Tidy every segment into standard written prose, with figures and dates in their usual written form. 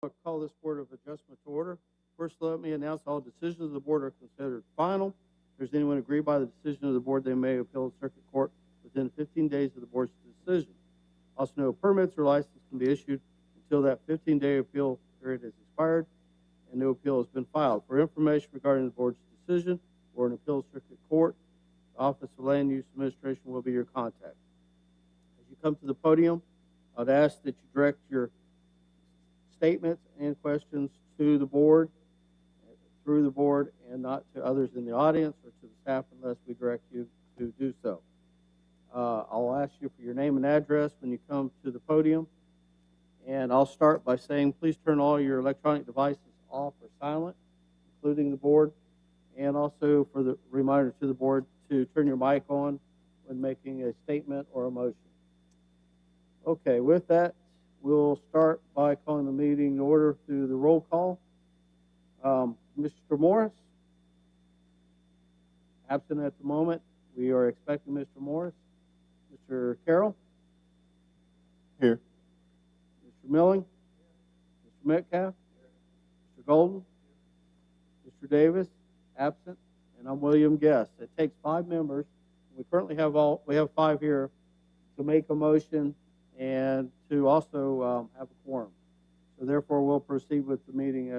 I'll call this Board of Adjustment to order. First, let me announce all decisions of the Board are considered final. If there's anyone agree by the decision of the Board, they may appeal to Circuit Court within 15 days of the Board's decision. Also, no permits or license can be issued until that 15-day appeal period has expired and no appeal has been filed. For information regarding the Board's decision or an appeal to Circuit Court, the Office of Land Use Administration will be your contact. As you come to the podium, I'd ask that you direct your statements and questions to the Board, through the Board, and not to others in the audience or to the staff unless we direct you to do so. I'll ask you for your name and address when you come to the podium. And I'll start by saying please turn all your electronic devices off or silent, including the Board, and also for the reminder to the Board to turn your mic on when making a statement or a motion. Okay, with that, we'll start by calling the meeting to order through the roll call. Mr. Morris, absent at the moment. We are expecting Mr. Morris. Mr. Carroll? Here. Mr. Milling? Mr. Metcalf? Mr. Golden? Mr. Davis? Absent. And I'm William Guest. It takes 5 members. We currently have 5 here to make a motion and to also have a quorum. So therefore, we'll proceed with the meeting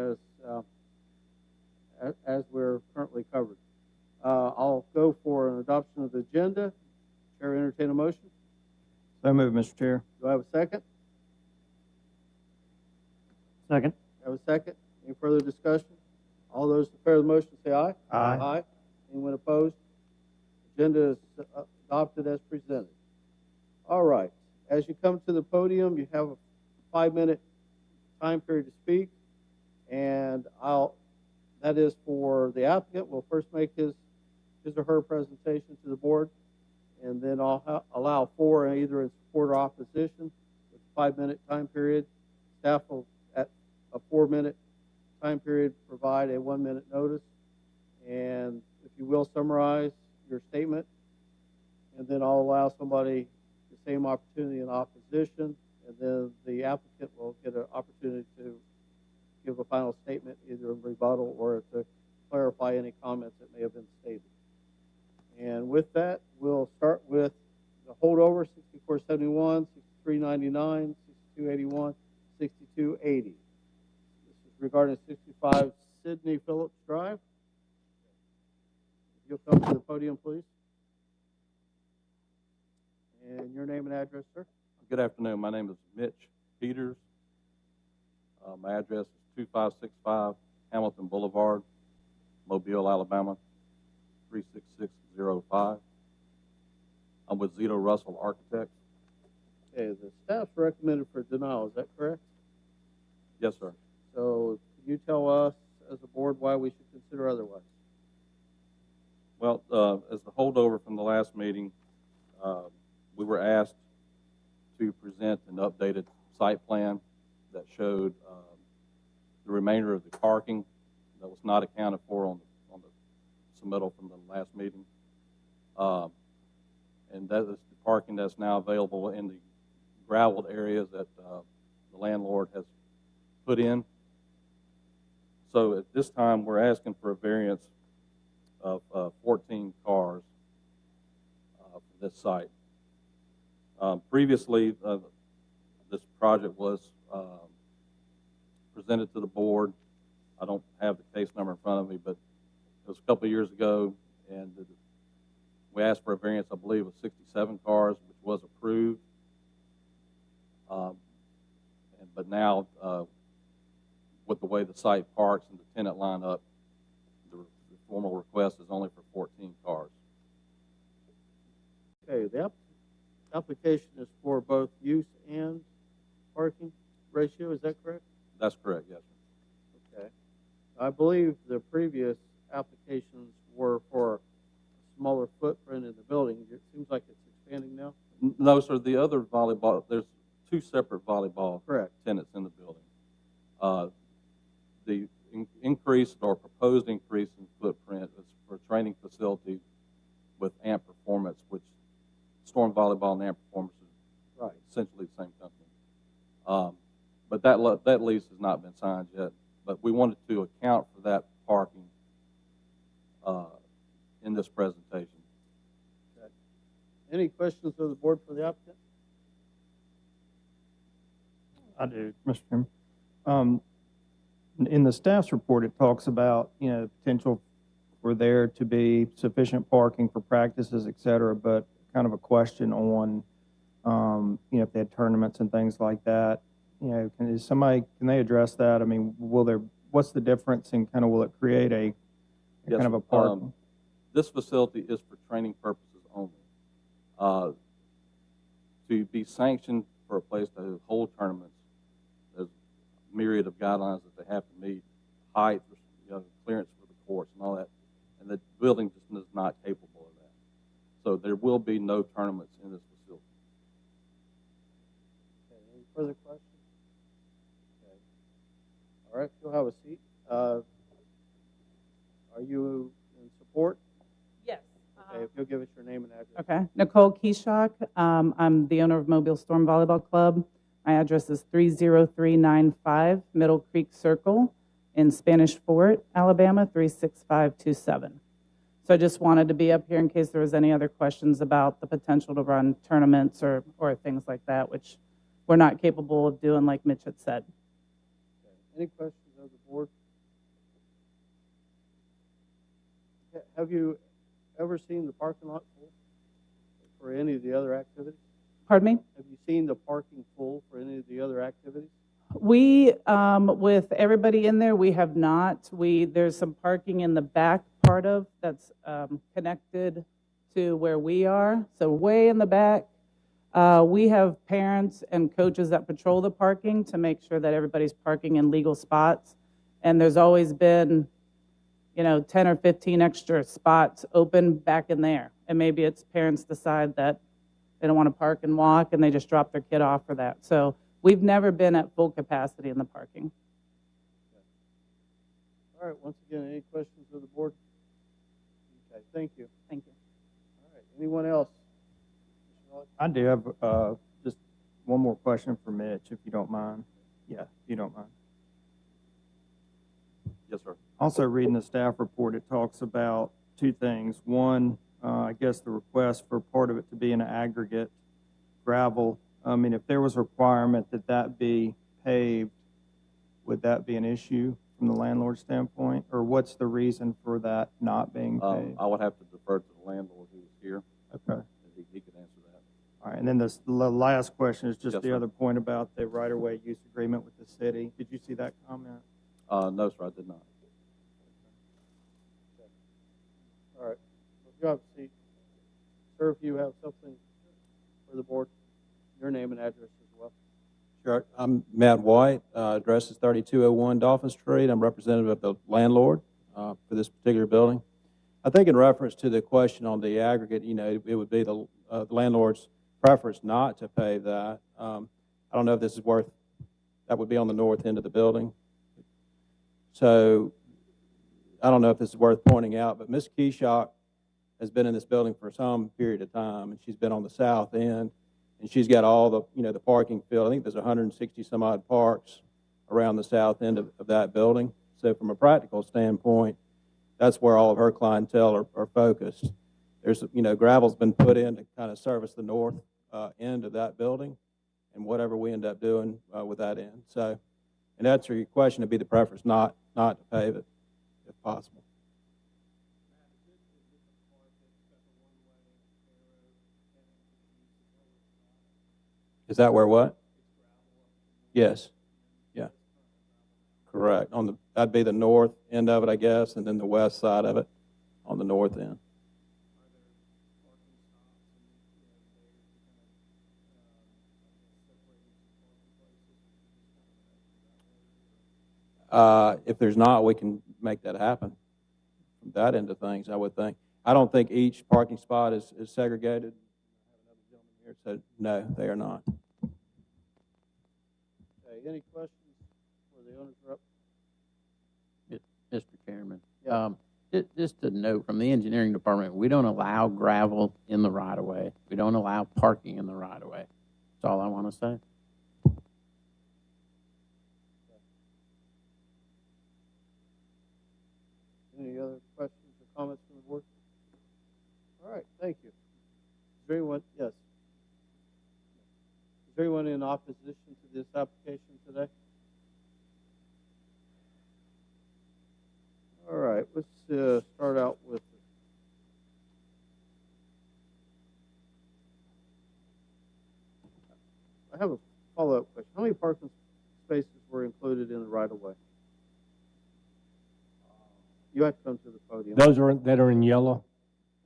as we're currently covered. I'll go for an adoption of the agenda. Chair, entertain a motion. So moved, Mr. Chair. Do I have a second? Second. Have a second? Any further discussion? All those in favor of the motion say aye. Aye. Aye. Anyone opposed? Agenda is adopted as presented. All right. As you come to the podium, you have a 5-minute time period to speak, and that is for the applicant. We'll first make his or her presentation to the Board, and then I'll allow 4 either in support or opposition with a 5-minute time period. Staff will, at a 4-minute time period, provide a 1-minute notice, and if you will, summarize your statement, and then I'll allow somebody the same opportunity in opposition, and then the applicant will get an opportunity to give a final statement, either in rebuttal or to clarify any comments that may have been stated. And with that, we'll start with the holdover, 6471, 6399, 6281, 6280. This is regarding 65 Sidney Phillips Drive. If you'll come to the podium, please. And your name and address, sir? Good afternoon. My name is Mitch Peters. My address is 2565 Hamilton Boulevard, Mobile, Alabama, 36605. I'm with Zito Russell Architects. Okay, the staff's recommended for denial. Is that correct? Yes, sir. So can you tell us, as a board, why we should consider otherwise? Well, as the holdover from the last meeting, we were asked to present an updated site plan that showed the remainder of the parking that was not accounted for on the submittal from the last meeting. And that is the parking that's now available in the graveled areas that the landlord has put in. So at this time, we're asking for a variance of 14 cars for this site. Previously, this project was presented to the Board. I don't have the case number in front of me, but it was a couple of years ago, and we asked for a variance, I believe, of 67 cars, which was approved. But now, with the way the site parks and the tenant lineup, the formal request is only for 14 cars. Okay, the application is for both use and parking ratio. Is that correct? That's correct, yes, sir. Okay. I believe the previous applications were for a smaller footprint in the building. It seems like it's expanding now. No, sir. The other volleyball, there's 2 separate volleyball tenants in the building. The increased or proposed increase in footprint is for training facility with AMP Performance, which Storm Volleyball and AMP Performance is essentially the same company. But that lease has not been signed yet. But we wanted to account for that parking in this presentation. Okay. Any questions of the board for the applicant? I do, Mr. Chairman. In the staff's report, it talks about, potential for there to be sufficient parking for practices, et cetera, but kind of a question on, if they had tournaments and things like that. Can they address that? I mean, what's the difference and kind of will it create a Yes, kind of a parking? This facility is for training purposes only. To be sanctioned for a place to hold tournaments, there's a myriad of guidelines that they have to meet, height, clearance for the courts and all that, and the building just is not capable of that. So there will be no tournaments in this facility. Okay, any further questions? Okay. All right, you'll have a seat. Are you in support? Yes. Okay, if you'll give us your name and address. Okay. Nicole Keyshock. I'm the owner of Mobile Storm Volleyball Club. My address is 30395 Middle Creek Circle in Spanish Fort, Alabama, 36527. So I just wanted to be up here in case there was any other questions about the potential to run tournaments or things like that, which we're not capable of doing, like Mitch had said. Okay. Any questions of the board? Have you ever seen the parking lot full for any of the other activities? Pardon me? Have you seen the parking full for any of the other activities? We, with everybody in there, we have not. There's some parking in the back part of that's connected to where we are. So way in the back, we have parents and coaches that patrol the parking to make sure that everybody's parking in legal spots. And there's always been, 10 or 15 extra spots open back in there. And maybe it's parents decide that they don't want to park and walk and they just drop their kid off for that. So we've never been at full capacity in the parking. All right, once again, any questions of the board? Okay, thank you. Thank you. All right, anyone else? I do have just one more question for Mitch, if you don't mind. Yeah, if you don't mind. Yes, sir. Also, reading the staff report, it talks about two things. One, I guess the request for part of it to be an aggregate gravel. I mean, if there was a requirement that that be paved, would that be an issue from the landlord standpoint? Or what's the reason for that not being paved? I would have to defer to the landlord who is here. Okay. He could answer that. All right, and then the last question is just Yes, the sir. other point about the right-of-way use agreement with the city. Did you see that comment? No, sir, I did not. All right, you have a seat. Sir, if you have something for the board, your name and address as well. Sure. I'm Matt White. Address is 3201 Dolphin Street. I'm representative of the landlord for this particular building. I think in reference to the question on the aggregate, it would be the landlord's preference not to pave that. I don't know if this is that would be on the north end of the building. So I don't know if this is worth pointing out, but Ms. Keyshock has been in this building for some period of time, and she's been on the south end, and she's got all the, the parking filled. I think there's 160 some odd parks around the south end of that building. So from a practical standpoint, that's where all of her clientele are focused. There's, gravel's been put in to kind of service the north end of that building and whatever we end up doing with that end. So, in answer to your question, it'd be the preference not to pave it if possible. Is that where what? Yes. Yeah. Correct. That'd be the north end of it, I guess, and then the west side of it on the north end. If there's not, we can make that happen from that end of things, I would think. I don't think each parking spot is segregated. So, no, they are not. Okay, any questions for the owner's rep? Mr. Chairman, Yeah. Just to note from the engineering department, we don't allow gravel in the right of way. We don't allow parking in the right of way. That's all I want to say. other questions or comments from the board? All right, thank you. Is there anyone, yes? Is there anyone in opposition to this application today? All right, let's start out with I have a follow-up question. How many parking spaces were included in the right-of-way? You have to come to the podium. Those that are in yellow,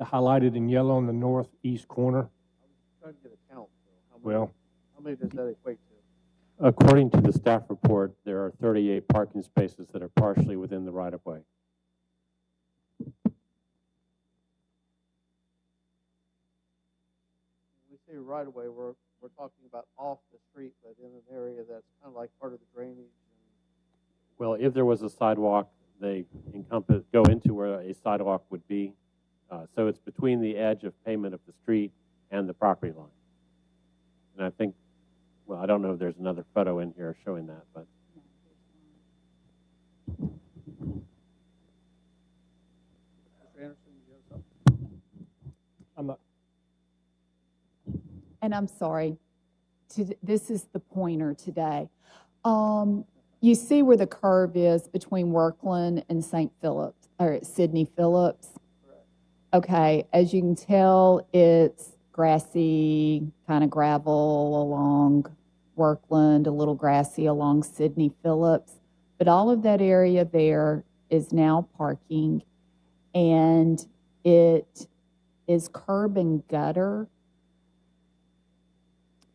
highlighted in yellow in the northeast corner. I'm trying to get a count. How many does that equate to? According to the staff report, there are 38 parking spaces that are partially within the right-of-way. When we say right-of-way, we're talking about off the street, but in an area that's kind of like part of the drainage. Well, if there was a sidewalk, they go into where a sidewalk would be. So it's between the edge of pavement of the street and the property line. And I think, well, I don't know if there's another photo in here showing that, but. Mr. Anderson, you have something? I'm not. And I'm sorry, this is the pointer today. You see where the curve is between Workland and St. Phillips, or Sidney Phillips? Correct. Okay, as you can tell, it's grassy, kind of gravel along Workland, a little grassy along Sidney Phillips. But all of that area there is now parking, and it is curb and gutter.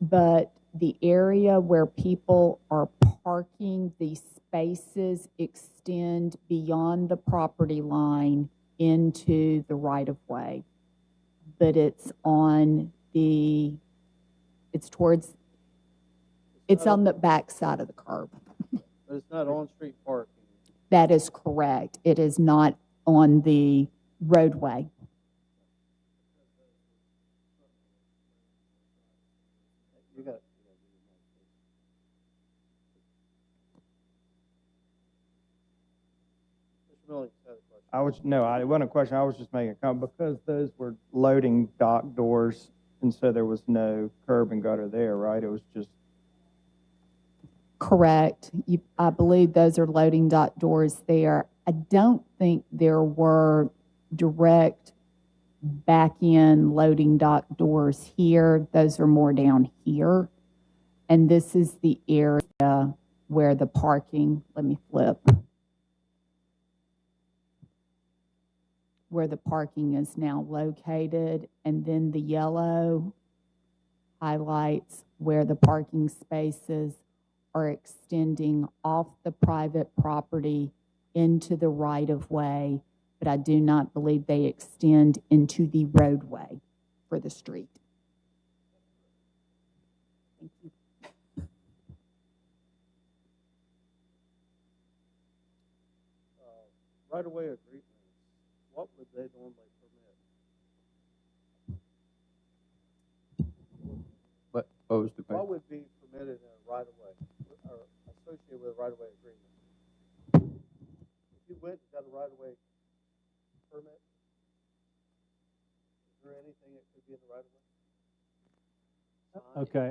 But the area where people are parking, the spaces extend beyond the property line into the right-of-way. But it's on the back side of the curb. But it's not on-street parking. That is correct. It is not on the roadway. You got it. Mr. Millings had a question. It wasn't a question, I was just making a comment, because those were loading dock doors, and so there was no curb and gutter there, right? It was just. Correct. I believe those are loading dock doors there. I don't think there were direct back-end loading dock doors here. Those are more down here. And this is the area where the parking, let me flip, where the parking is now located. And then the yellow highlights where the parking spaces are extending off the private property into the right-of-way, but I do not believe they extend into the roadway for the street. Thank you. Right-of-way agreements, what would they normally permit? What was the What question? would be permitted in a right-of-way, or associated with a right-of-way agreement? If you went and got a right-of-way permit, is there anything that could be in the right-of-way? Okay,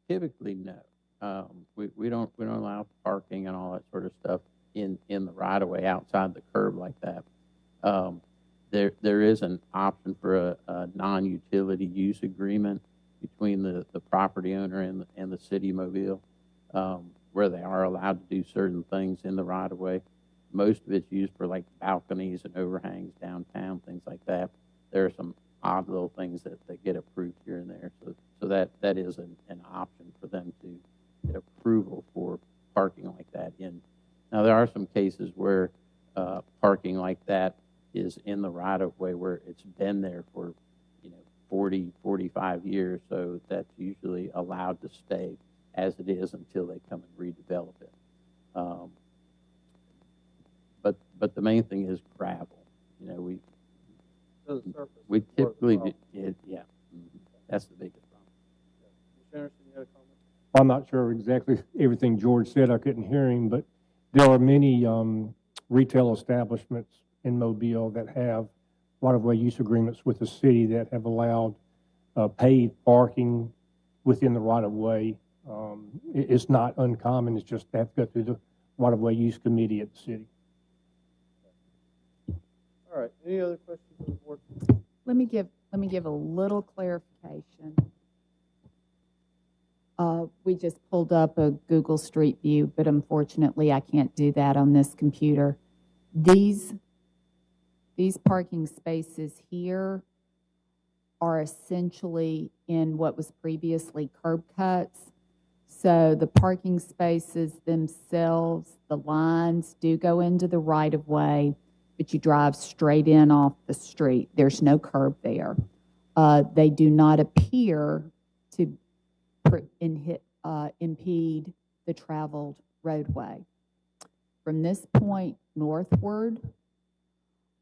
Typically, no. We don't allow parking and all that sort of stuff in the right of way outside the curb like that. There is an option for a non-utility use agreement between the property owner and the city of Mobile, where they are allowed to do certain things in the right of way. Most of it's used for like balconies and overhangs downtown, things like that. There are some odd little things that get approved here and there. So that is an option for them to get approval for parking like that in. Now, there are some cases where parking like that is in the right-of-way where it's been there for, 40, 45 years, so that's usually allowed to stay as it is until they come and redevelop it. But the main thing is gravel. To the surface. We is part of the typically, problem. that's the biggest problem. Mr. Anderson, you had a comment? I'm not sure exactly everything George said. I couldn't hear him, but there are many retail establishments in Mobile that have right-of-way use agreements with the city that have allowed paid parking within the right-of-way. It's not uncommon. It's just they have to go through the right-of-way use committee at the city. All right, any other questions from the board? Let me give a little clarification. We just pulled up a Google Street View, but unfortunately I can't do that on this computer. These parking spaces here are essentially in what was previously curb cuts. So the parking spaces themselves, the lines do go into the right of way, but you drive straight in off the street. There's no curb there. They do not appear to impede the traveled roadway. From this point northward,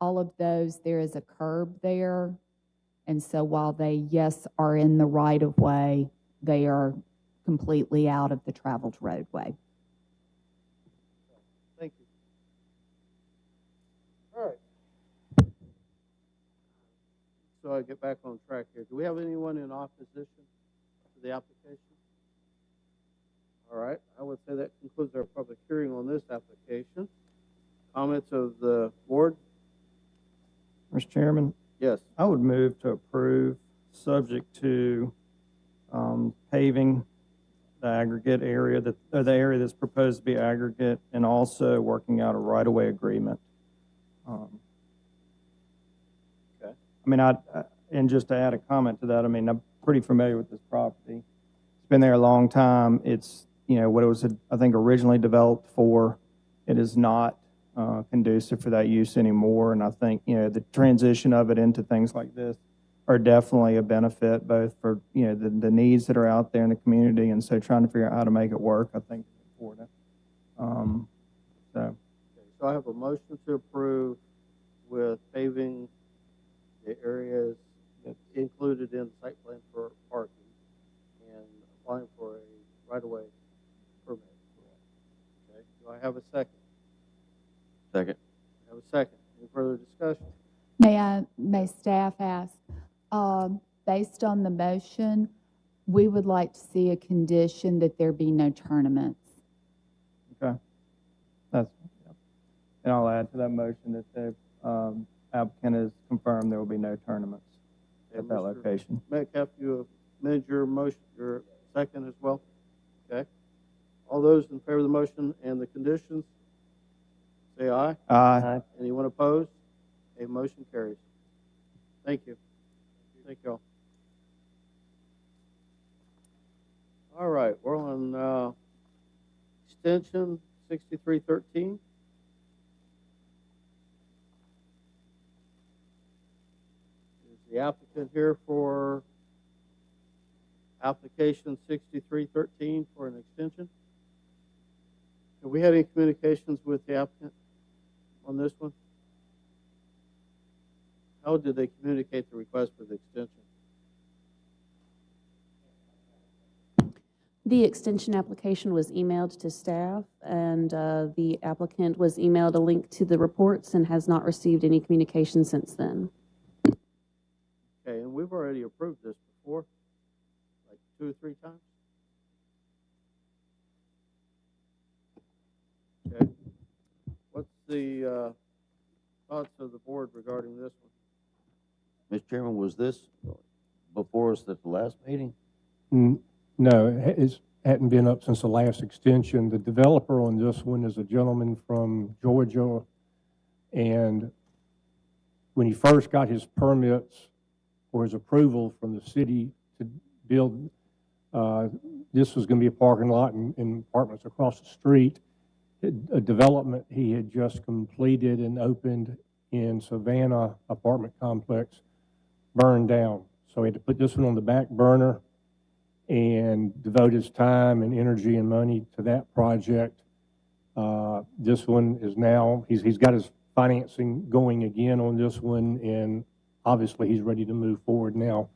all of those, there is a curb there. And so while they, yes, are in the right of way, they are completely out of the traveled roadway. Thank you. All right. So I get back on track here. Do we have anyone in opposition to the application? All right, I would say that concludes our public hearing on this application. Comments of the board? Mr. Chairman, Yes. I would move to approve, subject to paving the aggregate area, the area that's proposed to be aggregate, and also working out a right-of-way agreement. Okay. I mean, and just to add a comment to that, I mean, I'm pretty familiar with this property. It's been there a long time. It's, you know, what it was, I think, originally developed for. It is not conducive for that use anymore, and I think, you know, the transition of it into things like this are definitely a benefit, both for, you know, the needs that are out there in the community, and so trying to figure out how to make it work, I think, is important. Okay, so I have a motion to approve with paving the areas included in the site plan for parking and applying for a right-of-way permit. Okay, do I have a second? Second. I have a second. Any further discussion? May staff ask, based on the motion, we would like to see a condition that there be no tournaments. Okay. And I'll add to that motion that the applicant has confirmed there will be no tournaments at that location. Metcalf, you amend your motion, your second as well? Okay. All those in favor of the motion and the conditions, say aye. Aye. Anyone opposed? A motion carries. Thank you. Thank you all. All right, we're on extension 6313. Is the applicant here for application 6313 for an extension? Have we had any communications with the applicant on this one? How did they communicate the request for the extension? The extension application was emailed to staff, and the applicant was emailed a link to the reports and has not received any communication since then. Okay, and we've already approved this before, like 2 or 3 times. Okay. What's the thoughts of the board regarding this one? Mr. Chairman, was this before us at the last meeting? No, it hadn't been up since the last extension. The developer on this one is a gentleman from Georgia, and when he first got his permits or his approval from the city to build, this was going to be a parking lot and apartments across the street. A development he had just completed and opened in Savannah apartment complex burned down. So he had to put this one on the back burner and devote his time and energy and money to that project. This one is now, he's got his financing going again on this one, and obviously he's ready to move forward now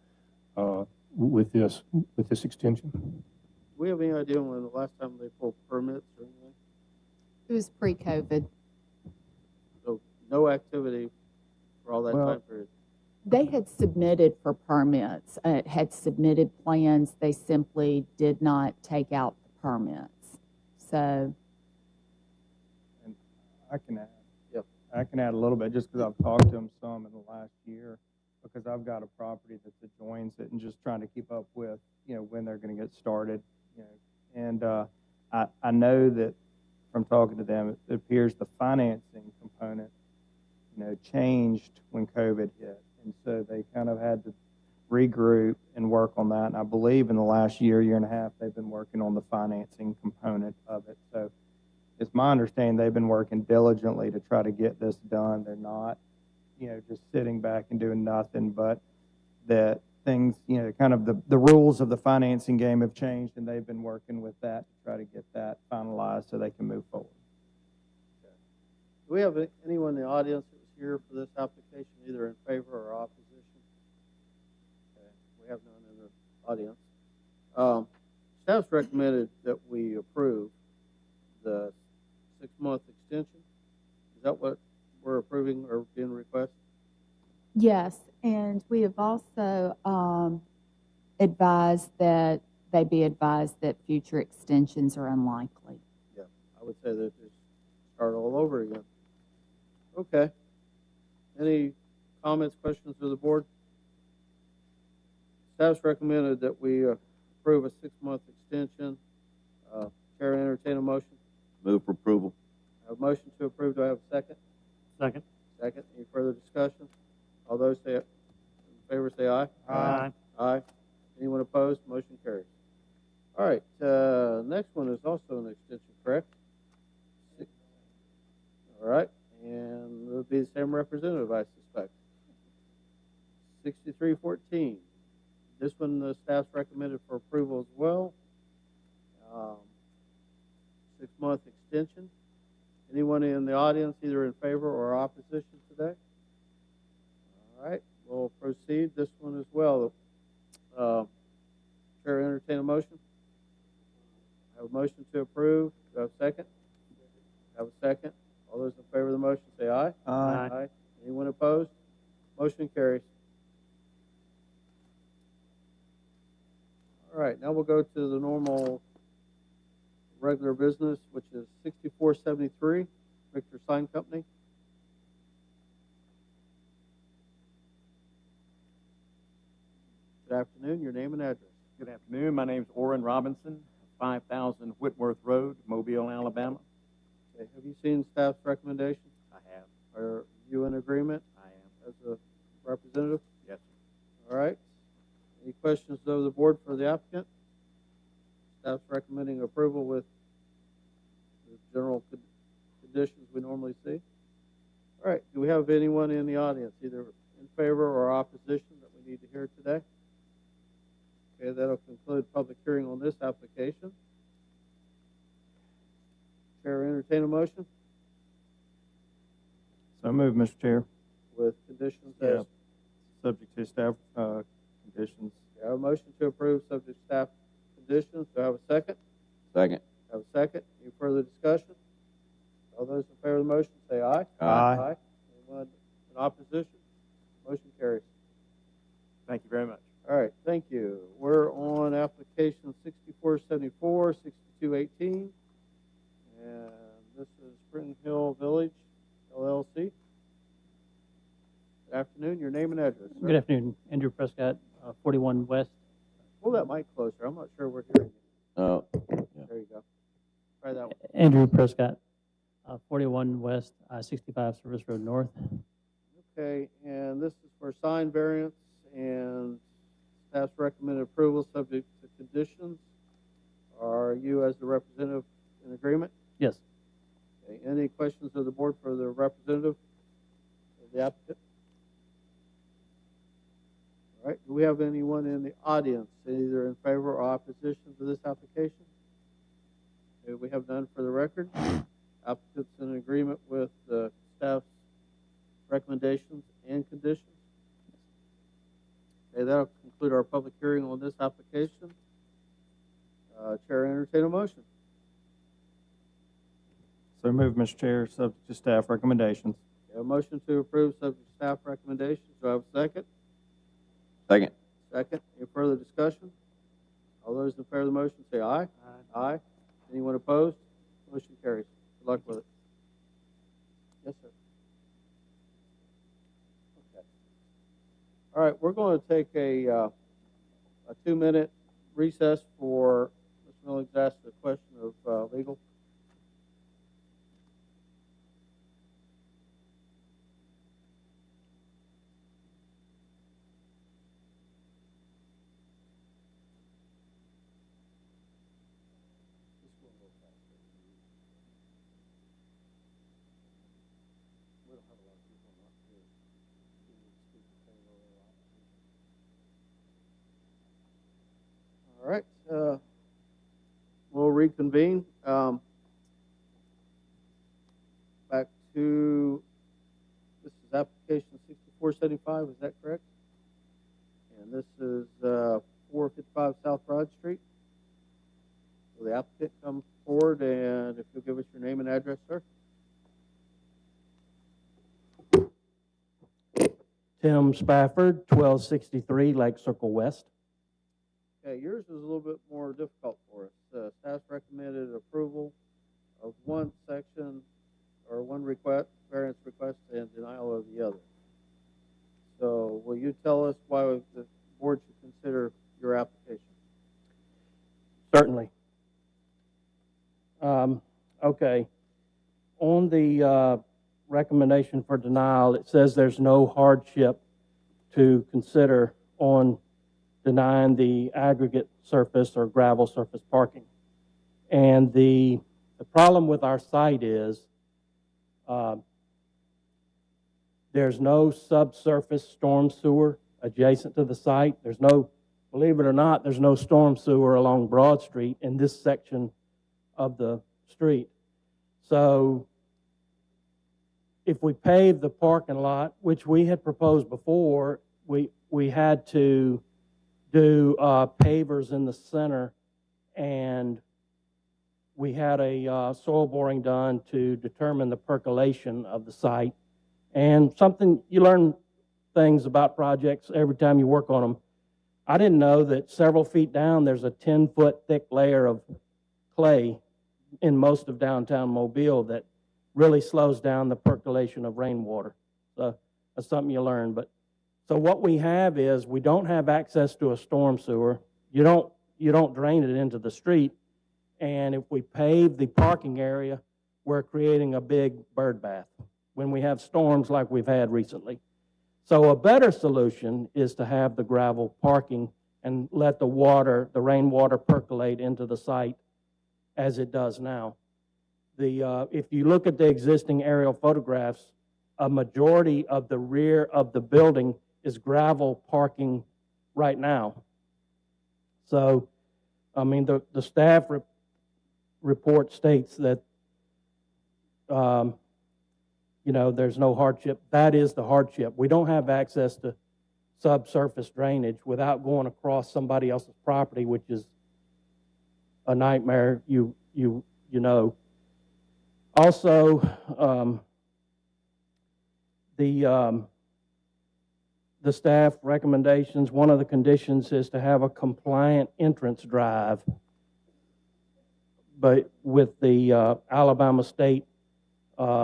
with this extension. Do we have any idea when the last time they pulled permits or anything? It was pre-COVID. no activity for all that Well- time period. They had submitted for permits, had submitted plans. They simply did not take out the permits. So, And I can add. Yep. I can add a little bit, just because I've talked to them some in the last year, because I've got a property that adjoins it and just trying to keep up with, when they're going to get started, And I know that from talking to them, it appears the financing component, changed when COVID hit. And so they kind of had to regroup and work on that. And I believe in the last year and a half, they've been working on the financing component of it. So it's my understanding they've been working diligently to try to get this done. They're not, just sitting back and doing nothing, but that things, kind of the rules of the financing game have changed, and they've been working with that to try to get that finalized so they can move forward. Do we have anyone in the audience that was here for this application, either in favor or opposition? Okay, we have none in the audience. Staff's recommended that we approve the 6-month extension. Is that what we're approving or being requested? yes, and we have also advised that they be advised that future extensions are unlikely. Yeah, I would say that just start all over again. Okay. Any comments, questions of the board? Staff's recommended that we approve a 6-month extension. Chair, entertain a motion. Move for approval. I have a motion to approve. Do I have a second? Second. Second. Any further discussion? All those in favor say aye. Aye. Aye. Anyone opposed? Motion carries. All right. Next one is also an extension, correct? All right. And it'll be the same representative, I suspect. 6314. This one, the staff's recommended for approval as well. 6-month extension. Anyone in the audience either in favor or opposition today? All right. We'll proceed. This one as well. Chair, entertain a motion. I have a motion to approve. Do I have a second? I have a second. All those in favor of the motion say aye. Aye. Anyone opposed? Motion carries. All right, now we'll go to the normal regular business, which is 6473, Victor Sign Company. Good afternoon. Your name and address. Good afternoon. My name is Orrin Robinson, 5000 Whitworth Road, Mobile, Alabama. Okay, have you seen staff's recommendation? I have. Are you in agreement I am. as a representative? Yes, All right. Any questions of the board for the applicant? Staff's recommending approval with the general conditions we normally see. All right. Do we have anyone in the audience, either in favor or opposition, that we need to hear today? Okay, that'll conclude public hearing on this application. Chair, entertain a motion So move, Mr. Chair. with conditions Yeah. as. Subject to staff conditions. I have a motion to approve subject to staff conditions. Do I have a second? Second. I have a second. Any further discussion? All those in favor of the motion say aye. Aye. Anyone in opposition? Motion carries. thank you very much. All right, thank you. We're on application 6474, 6218. And this is Spring Hill Village, LLC. Good afternoon. Your name and address, sir. Good afternoon. Andrew Prescott, 41 West. Pull that mic closer. I'm not sure we're hearing you. There you go. Try that one. Andrew Prescott, 41 West, 65 Service Road North. Okay, and this is for sign variance, and staff's recommended approval subject to conditions. Are you, as the representative, in agreement? Yes. Okay, any questions of the board for the representative of the applicant? All right, do we have anyone in the audience, either in favor or opposition to this application? Okay, we have none for the record. Applicant's in agreement with the staff's recommendations and conditions. Okay, that'll conclude our public hearing on this application. Chair, entertain a motion. So move, Mr. Chair, subject to staff recommendations. Okay, A motion to approve subject to staff recommendations. Do I have a second? Second. Second. Any further discussion? All those in favor of the motion say aye. Aye. Anyone opposed? Motion carries. Good luck with it. Yes, sir. Okay. All right, we're going to take a 2-minute recess for Mr. Millings asked a question of legal. All right, we'll reconvene. Back to, this is application 6475, is that correct? And this is 455 South Broad Street. Will the applicant come forward, and if you'll give us your name and address, sir? Tim Spafford, 1263 Lake Circle West. Okay, yours is a little bit more difficult for us. Staff recommended approval of one section or one request, variance request, and denial of the other. So will you tell us why the board should consider your application? Certainly. Okay. On the recommendation for denial, it says there's no hardship to consider on denying the aggregate surface or gravel surface parking. And the problem with our site is there's no subsurface storm sewer adjacent to the site. There's no, believe it or not, there's no storm sewer along Broad Street in this section of the street. So if we pave the parking lot, which we had proposed before, we had to do pavers in the center, and we had a soil boring done to determine the percolation of the site. And something, you learn things about projects every time you work on them. I didn't know that several feet down there's a 10-foot thick layer of clay in most of downtown Mobile that really slows down the percolation of rainwater. So that's something you learn. But so what we have is we don't have access to a storm sewer. You don't drain it into the street. And if we pave the parking area, we're creating a big bird bath when we have storms like we've had recently. So a better solution is to have the gravel parking and let the water, the rainwater, percolate into the site as it does now. If you look at the existing aerial photographs, a majority of the rear of the building is gravel parking right now. So, I mean, the staff report states that, you know, there's no hardship. That is the hardship. We don't have access to subsurface drainage without going across somebody else's property, which is a nightmare, you know. Also, the staff recommendations, one of the conditions is to have a compliant entrance drive, but with the Alabama state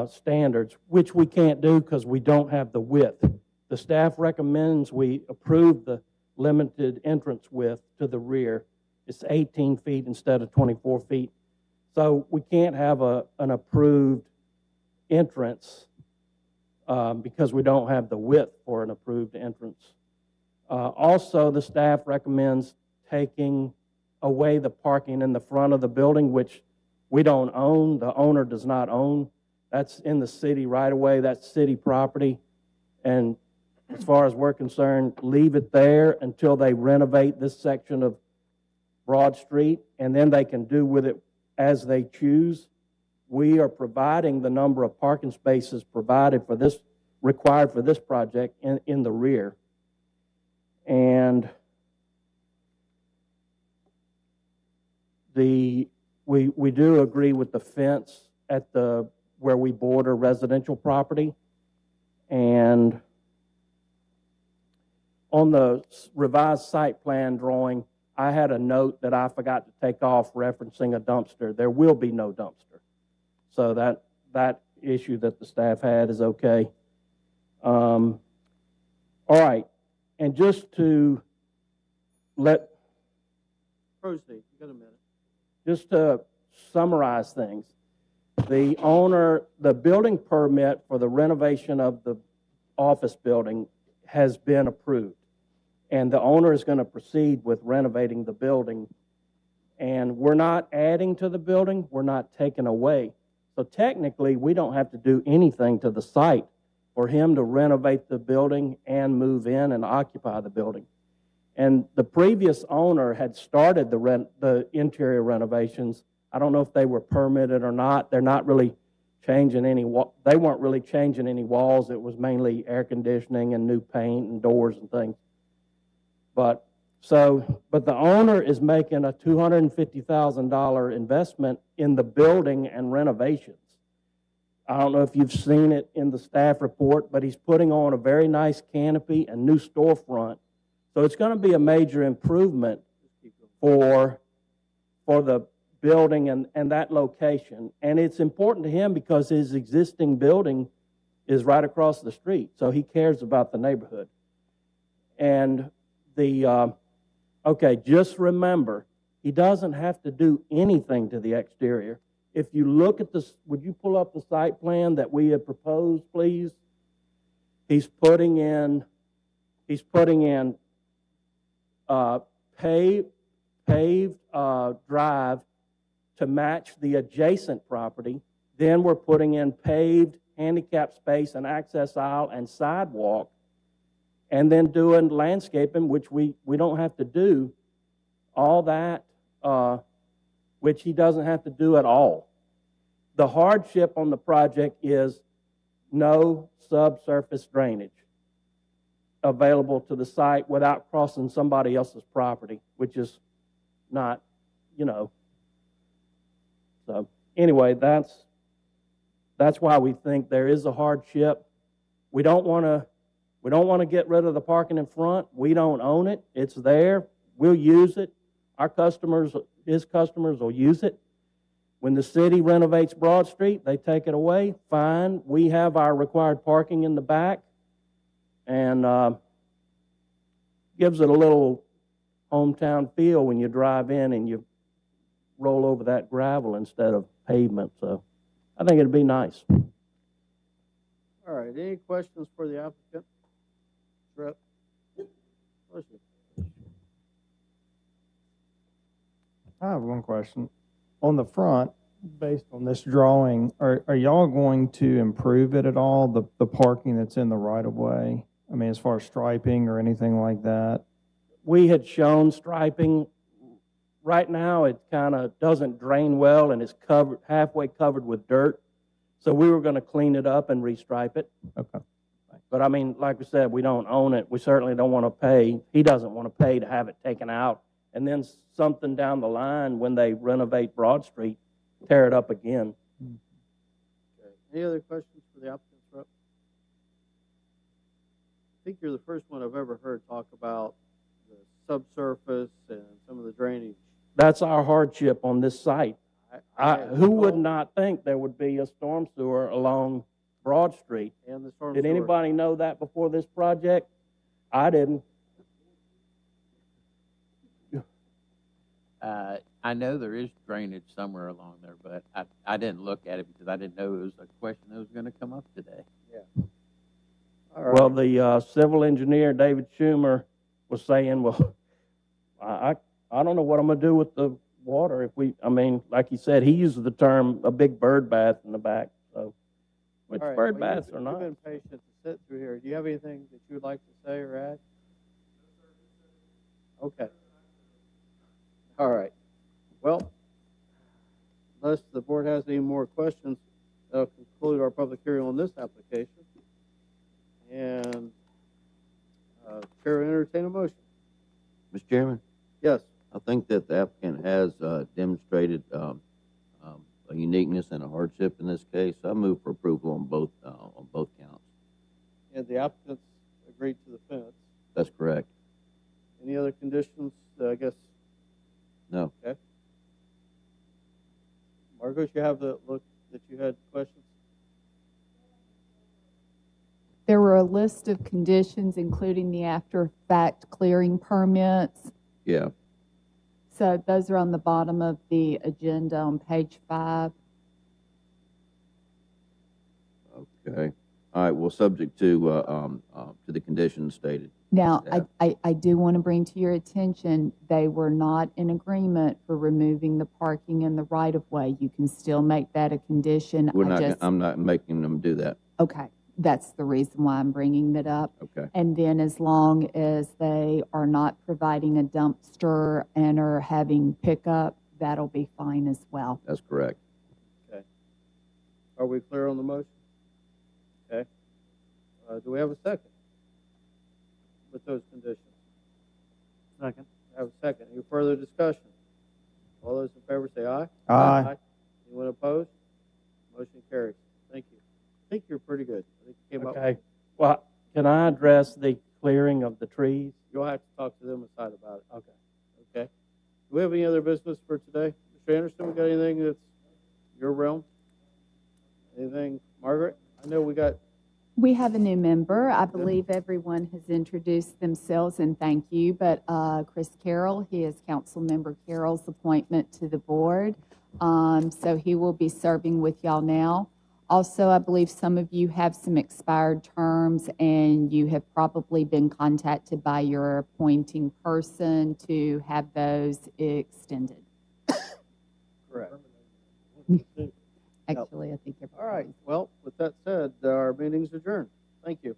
standards, which we can't do because we don't have the width. The staff recommends we approve the limited entrance width to the rear. It's 18 feet instead of 24 feet. So we can't have an approved entrance because we don't have the width for an approved entrance. Also, the staff recommends taking away the parking in the front of the building, which we don't own. The owner does not own. That's in the city right away. That's city property. And as far as we're concerned, leave it there until they renovate this section of Broad Street, and then they can do with it as they choose. We are providing the number of parking spaces provided for this, required for this project in the rear. And we do agree with the fence at where we border residential property. And on the revised site plan drawing, I had a note that I forgot to take off referencing a dumpster. There will be no dumpster. So that issue that the staff had is okay. All right. And just to Proceed, you got a minute. just to summarize things, the building permit for the renovation of the office building has been approved. And the owner is going to proceed with renovating the building. And we're not adding to the building, we're not taking away. So technically, we don't have to do anything to the site for him to renovate the building and move in and occupy the building. And the previous owner had started the interior renovations. I don't know if they were permitted or not. They're not really changing they weren't really changing any walls. It was mainly air conditioning and new paint and doors and things. But the owner is making a $250,000 investment in the building and renovations. I don't know if you've seen it in the staff report, but he's putting on a very nice canopy and new storefront. So it's going to be a major improvement for the building and that location. And it's important to him because his existing building is right across the street. So he cares about the neighborhood. And okay, just remember, he doesn't have to do anything to the exterior. If you look at this, would you pull up the site plan that we had proposed, please? He's putting in paved drive to match the adjacent property. Then we're putting in paved handicap space and access aisle and sidewalk, and then doing landscaping, which we don't have to do, all that, which he doesn't have to do at all. The hardship on the project is no subsurface drainage available to the site without crossing somebody else's property, which is not, So anyway, that's why we think there is a hardship. We don't want to get rid of the parking in front. We don't own it. It's there. We'll use it. His customers will use it. When the city renovates Broad Street, they take it away. Fine. We have our required parking in the back, and gives it a little hometown feel when you drive in and you roll over that gravel instead of pavement. So I think it'd be nice. All right, any questions for the applicant? Rep? Bless you. I have one question. On the front, based on this drawing, are y'all going to improve it at all, the parking that's in the right-of-way? I mean, as far as striping or anything like that? We had shown striping. Right now, it kind of doesn't drain well and is halfway covered with dirt. So we were going to clean it up and restripe it. Okay. But I mean, like we said, we don't own it. We certainly don't want to pay. He doesn't want to pay to have it taken out. And then something down the line when they renovate Broad Street, tear it up again. Okay. Any other questions for the applicant's rep? I think you're the first one I've ever heard talk about the subsurface and some of the drainage. That's our hardship on this site. Who would not think there would be a storm sewer along Broad Street? And the storm Did sewer. anybody know that before this project? I didn't. I know there is drainage somewhere along there, but I didn't look at it because I didn't know it was a question that was going to come up today. Yeah. All right. Well, the civil engineer, David Schumer, was saying, well, I don't know what I'm going to do with the water like he said, he uses the term a big bird bath in the back. So, which All right. bird Well, baths are not. You've been patient to sit through here. Do you have anything that you would like to say or add? Okay. All right. Well, unless the board has any more questions, that'll conclude our public hearing on this application. And Chair will entertain a motion. Mr. Chairman, Yes. I think that the applicant has demonstrated a uniqueness and a hardship in this case. I move for approval on both counts. applicants agreed to the fence. That's correct. Any other conditions? I guess, No. okay. Margot, you have the look that you had questions? There were a list of conditions, including the after-fact clearing permits. Yeah. So those are on the bottom of the agenda on page 5. Okay. All right, well, subject to the conditions stated. Now, Yeah. I do want to bring to your attention, they were not in agreement for removing the parking in the right-of-way. You can still make that a condition. I'm not making them do that. Okay, that's the reason why I'm bringing that up. Okay. And then as long as they are not providing a dumpster and are having pickup, that'll be fine as well. That's correct. Okay. Are we clear on the motion? Okay. Do we have a second with those conditions? Second. Have a second. Any further discussion? All those in favor say aye. Aye. Anyone opposed? Motion carries. Thank you. I think you're pretty good. I think you came up. Okay. Well, can I address the clearing of the trees? You'll have to talk to them aside about it. Okay. Okay. Do we have any other business for today? Mr. Anderson, we got anything that's your realm? Anything, Margaret? I know We have a new member. I believe everyone has introduced themselves, and thank you. But Chris Carroll, he is Councilmember Carroll's appointment to the board. So he will be serving with y'all now. Also, I believe some of you have some expired terms, and you have probably been contacted by your appointing person to have those extended. correct. Actually, I think All right. Well, with that said, our meeting's adjourned. Thank you.